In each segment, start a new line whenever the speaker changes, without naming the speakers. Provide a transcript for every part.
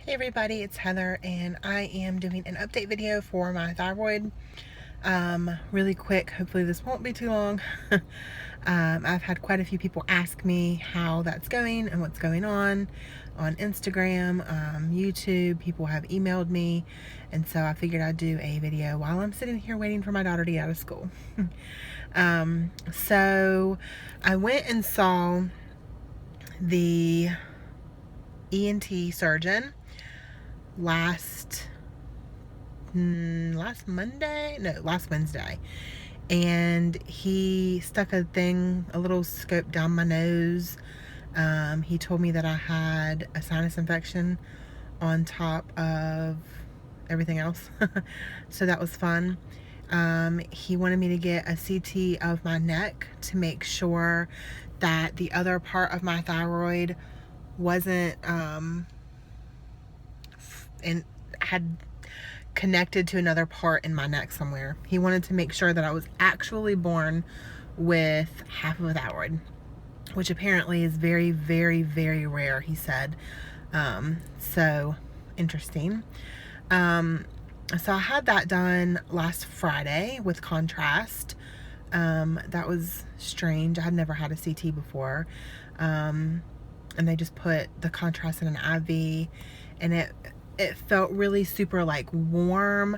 Hey everybody, it's Heather and I am doing an update video for my thyroid. Really quick, hopefully this won't be too long. I've had quite a few people ask me how that's going and what's going on Instagram, YouTube. People have emailed me, and so I figured I'd do a video while I'm sitting here waiting for my daughter to get out of school. So I went and saw the ENT surgeon last Wednesday, and he stuck a little scope down my nose. He told me that I had a sinus infection on top of everything else. So that was fun. He wanted me to get a CT of my neck to make sure that the other part of my thyroid wasn't and had connected to another part in my neck somewhere. He wanted to make sure that I was actually born with half of a thyroid, which apparently is very, very, very rare, he said. So interesting. So I had that done last Friday with contrast. That was strange. I had never had a CT before. And they just put the contrast in an IV, and it felt really super like warm,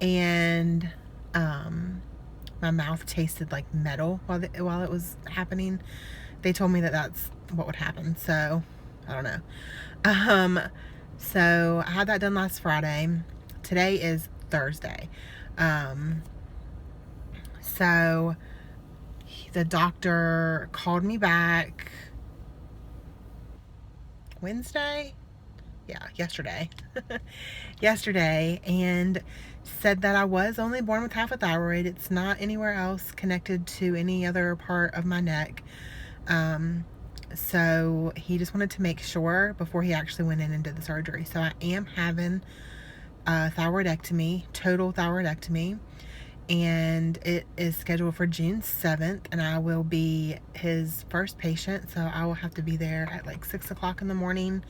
and my mouth tasted like metal while it was happening. They told me that that's what would happen, so I don't know. So I had that done last Friday. Today is Thursday. So the doctor called me back Wednesday. Yeah, yesterday. Yesterday, and said that I was only born with half a thyroid. It's not anywhere else connected to any other part of my neck. So he just wanted to make sure before he actually went in and did the surgery. So I am having a thyroidectomy, total thyroidectomy, and it is scheduled for June 7th, and I will be his first patient. So I will have to be there at like 6 o'clock in the morning.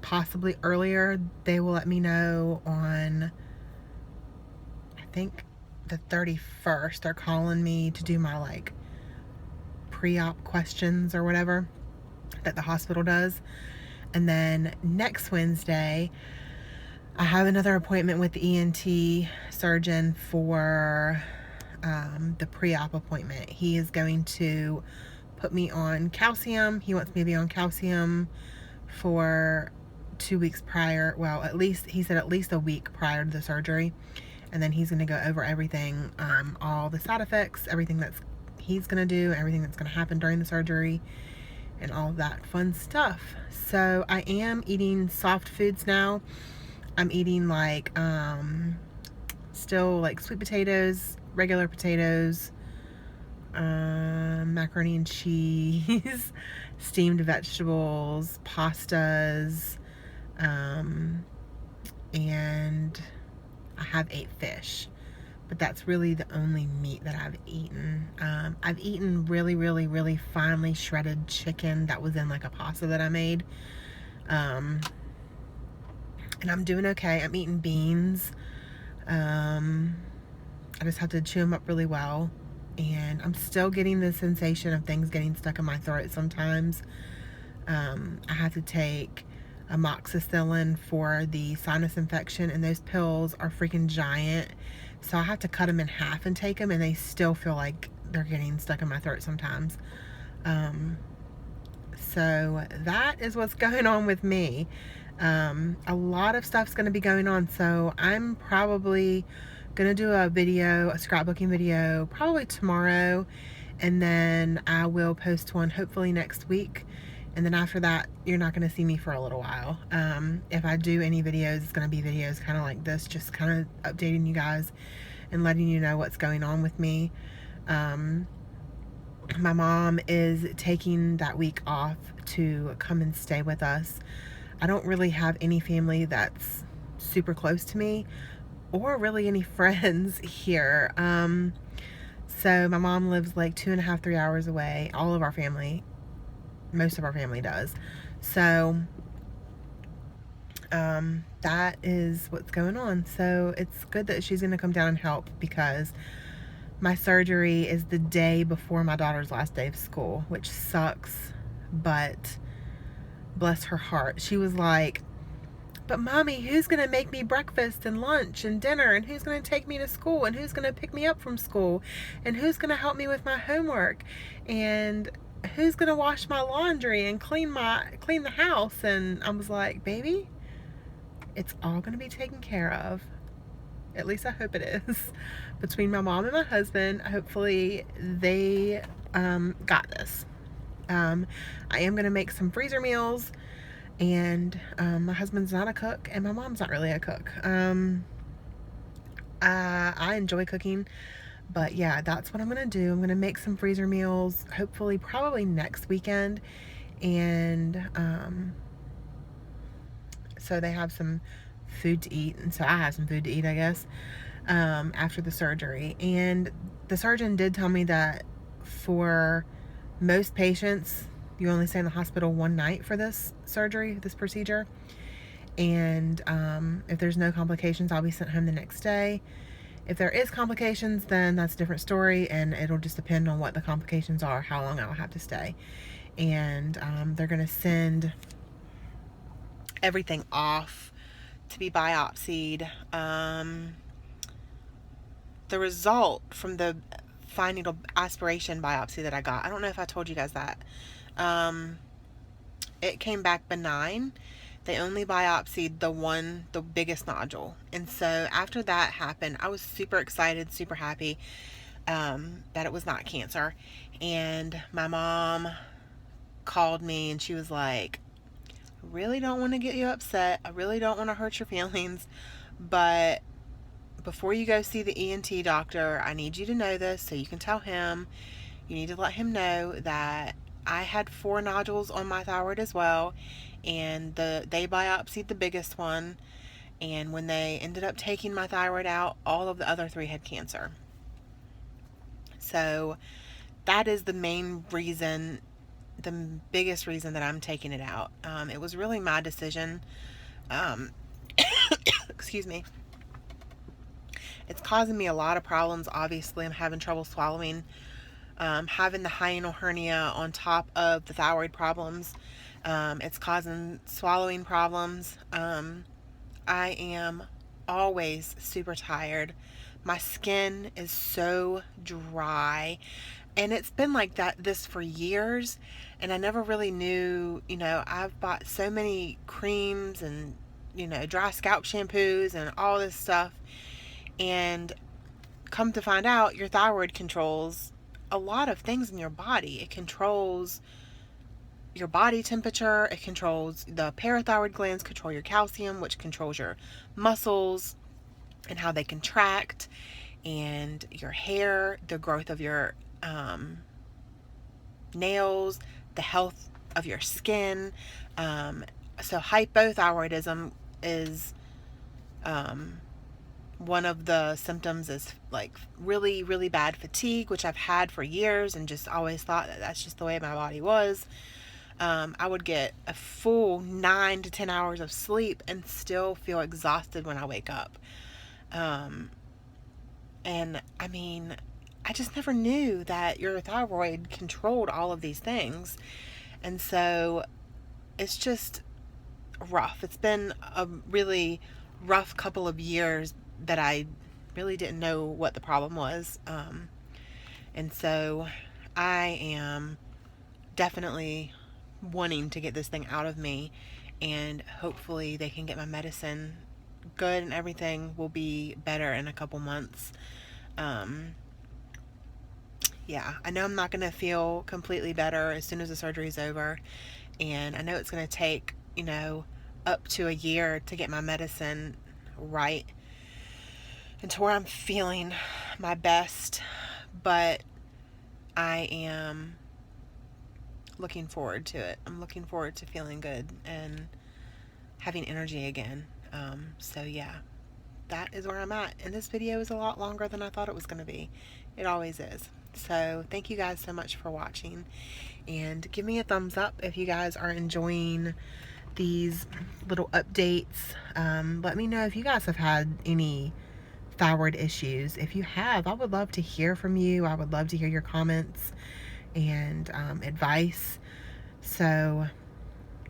Possibly earlier. They will let me know on, I think, the 31st. They're calling me to do my like pre-op questions or whatever that the hospital does. And then next Wednesday I have another appointment with the ENT surgeon for the pre-op appointment. He is going to put me on calcium. He wants me to be on calcium for 2 weeks prior. Well, at least, he said at least a week prior to the surgery. And then he's going to go over everything, all the side effects, everything that's he's going to do, everything that's going to happen during the surgery, and all that fun stuff. So I am eating soft foods now. I'm eating like, still like sweet potatoes, regular potatoes, macaroni and cheese, steamed vegetables, pastas, and I have ate fish, but that's really the only meat that I've eaten. I've eaten really, really, really finely shredded chicken that was in like a pasta that I made, and I'm doing okay. I'm eating beans. I just have to chew them up really well. And I'm still getting the sensation of things getting stuck in my throat sometimes. I have to take amoxicillin for the sinus infection, and those pills are freaking giant. So I have to cut them in half and take them, and they still feel like they're getting stuck in my throat sometimes. So that is what's going on with me. A lot of stuff's going to be going on, so I'm probably gonna do a scrapbooking video probably tomorrow, and then I will post one hopefully next week, and then after that you're not gonna see me for a little while. If I do any videos, it's gonna be videos kind of like this, just kind of updating you guys and letting you know what's going on with me. My mom is taking that week off to come and stay with us. I don't really have any family that's super close to me, or really any friends here. So my mom lives like 2.5, 3 hours away. All of our family, most of our family does. So that is what's going on. So it's good that she's going to come down and help, because my surgery is the day before my daughter's last day of school, which sucks, but bless her heart. She was like, but mommy, who's going to make me breakfast and lunch and dinner, and who's going to take me to school, and who's going to pick me up from school, and who's going to help me with my homework, and who's going to wash my laundry and clean the house? And I was like, baby, it's all going to be taken care of. At least I hope it is. Between my mom and my husband, hopefully they got this. I am going to make some freezer meals, and my husband's not a cook, and my mom's not really a cook. I enjoy cooking, but yeah, that's what I'm going to do. I'm going to make some freezer meals, hopefully probably next weekend, and so they have some food to eat, and so I have some food to eat, I guess, after the surgery. And the surgeon did tell me that for most patients, you only stay in the hospital one night for this surgery, this procedure. And if there's no complications, I'll be sent home the next day. If there is complications, then that's a different story, and it'll just depend on what the complications are, how long I'll have to stay. And they're going to send everything off to be biopsied. The result from the fine needle aspiration biopsy that I got, I don't know if I told you guys that, it came back benign. They only biopsied the biggest nodule. And so after that happened, I was super excited, super happy that it was not cancer. And my mom called me and she was like, I really don't want to get you upset. I really don't want to hurt your feelings, but before you go see the ENT doctor, I need you to know this so you can tell him. You need to let him know that I had 4 nodules on my thyroid as well, and they biopsied the biggest one, and when they ended up taking my thyroid out, all of the other 3 had cancer. So that is the main reason, the biggest reason that I'm taking it out. It was really my decision. Excuse me. It's causing me a lot of problems. Obviously, I'm having trouble swallowing. Having the hiatal hernia on top of the thyroid problems, it's causing swallowing problems. I am always super tired. My skin is so dry, and it's been like this for years, and I never really knew. I've bought so many creams and dry scalp shampoos and all this stuff, and come to find out, your thyroid controls a lot of things in your body. It controls your body temperature. It controls the parathyroid glands, control your calcium, which controls your muscles and how they contract, and your hair, the growth of your nails, the health of your skin. So hypothyroidism is one of the symptoms is like really, really bad fatigue, which I've had for years and just always thought that that's just the way my body was. I would get a full 9 to 10 hours of sleep and still feel exhausted when I wake up. And I mean, I just never knew that your thyroid controlled all of these things. And so it's just rough. It's been a really rough couple of years that I really didn't know what the problem was. And so I am definitely wanting to get this thing out of me, and hopefully they can get my medicine good and everything will be better in a couple months. Yeah, I know I'm not going to feel completely better as soon as the surgery is over, and I know it's going to take, up to a year to get my medicine right and to where I'm feeling my best, but I am looking forward to it. I'm looking forward to feeling good and having energy again. So yeah, that is where I'm at. And this video is a lot longer than I thought it was going to be. It always is. So thank you guys so much for watching, and give me a thumbs up if you guys are enjoying these little updates. Let me know if you guys have had any thyroid issues. If you have, I would love to hear from you. I would love to hear your comments and advice. So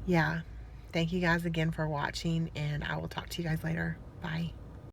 yeah, thank you guys again for watching, and I will talk to you guys later. Bye.